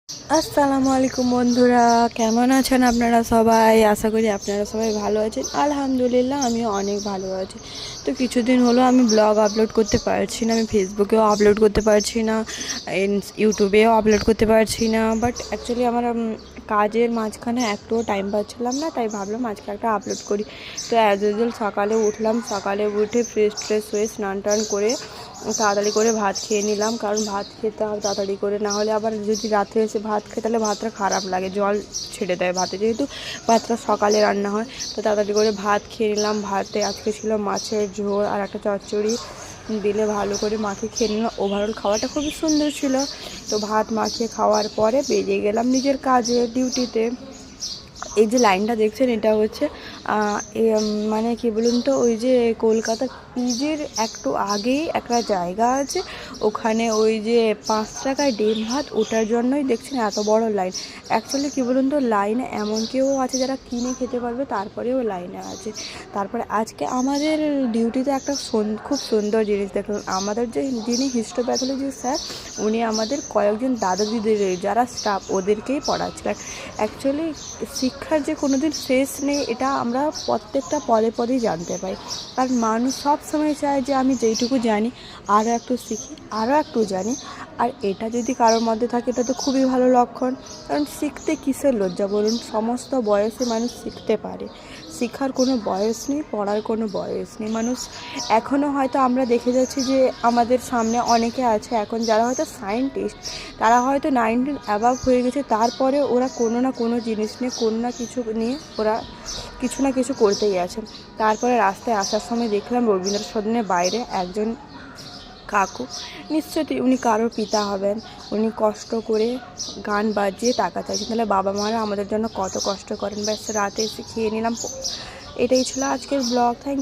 আসসালামু আলাইকুম বন্ধুরা, কেমন আছেন আপনারা সবাই? আশা করি আপনারা সবাই ভালো আছেন। আলহামদুলিল্লাহ আমিও অনেক ভালো আছি। তো কিছুদিন হলো আমি ব্লগ আপলোড করতে পারছি না, আমি ফেসবুকেও আপলোড করতে পারছি না, ইউটিউবেও আপলোড করতে পারছি না। বাট অ্যাকচুয়ালি আমার কাজের মাঝখানে একটুও টাইম পাচ্ছিলাম না, তাই ভাবলাম আজকে একটা আপলোড করি। তো অ্যাজ ইউজুয়াল সকালে উঠলাম, সকালে উঠে ফ্রেশ হয়ে স্নান টান করে তাড়াতাড়ি করে ভাত খেয়ে নিলাম, কারণ ভাত খেতে হবে তাড়াতাড়ি করে, না হলে আবার যদি রাত্রে এসে ভাত খেয়ে তাহলে ভাতটা খারাপ লাগে, জল ছেড়ে দেয় ভাতে, যেহেতু ভাতটা সকালে রান্না হয়। তো তাড়াতাড়ি করে ভাত খেয়ে নিলাম। ভাতে আজকে ছিল মাছের ঝোল আর একটা চচ্চড়ি দিলে ভালো করে মাখিয়ে খেয়ে নিলাম। ওভারঅল খাওয়াটা খুবই সুন্দর ছিল। তো ভাত মাখিয়ে খাওয়ার পরে বেরিয়ে গেলাম নিজের কাজে, ডিউটিতে। এই যে লাইনটা দেখছেন এটা হচ্ছে মানে কি বলুন তো, ওই যে কলকাতা পিজের একটু আগেই একটা জায়গা আছে, ওখানে ওই যে 5 টাকায় ডিম ভাত, ওটার জন্যই দেখছেন এত বড় লাইন। অ্যাকচুয়ালি কী বলুন তো, লাইনে এমন কেউ আছে যারা কিনে খেতে পারবে, তারপরেও লাইনে আছে। তারপরে আজকে আমাদের ডিউটিতে একটা খুব সুন্দর জিনিস দেখলাম। আমাদের যিনি হিস্টোপ্যাথোলজি স্যার, উনি আমাদের কয়েকজন দাদা দিদির যারা স্টাফ ওদেরকেই পড়াচ্ছিলেন। অ্যাকচুয়ালি শিক্ষার যে কোনো দিন শেষ নেই, এটা আমরা প্রত্যেকটা পদে পদেই জানতে পাই। আর মানুষ সব সময় চায় যে আমি যেইটুকু জানি আরও একটু শিখি, আরও একটু জানি। আর এটা যদি কারোর মধ্যে থাকে এটা তো খুবই ভালো লক্ষণ, কারণ শিখতে কিসের লজ্জা বলুন? সমস্ত বয়সে মানুষ শিখতে পারে, শেখার কোনো বয়স নেই, পড়ার কোনো বয়স নেই। মানুষ এখনও হয়তো আমরা দেখে যাচ্ছি যে আমাদের সামনে অনেকে আছে এখন যারা হয়তো সায়েন্টিস্ট, তারা হয়তো 19 অ্যাবাভ হয়ে গেছে, তারপরে ওরা কোনো না কোনো জিনিস নিয়ে, কোনো না কিছু নিয়ে ওরা কিছু না কিছু করতেই আছে। তারপরে রাস্তায় আসার সময় দেখলাম রবীন্দ্র সদনের বাইরে একজন কাকু, নিশ্চয়ই উনি কারোর পিতা হবেন, উনি কষ্ট করে গান বাজিয়ে টাকা চাইছেন। তাহলে বাবা মারা আমাদের জন্য কত কষ্ট করেন। ব্যাস রাতে এসে খেয়ে নিলাম। এটাই ছিল আজকের ব্লগ। থ্যাংক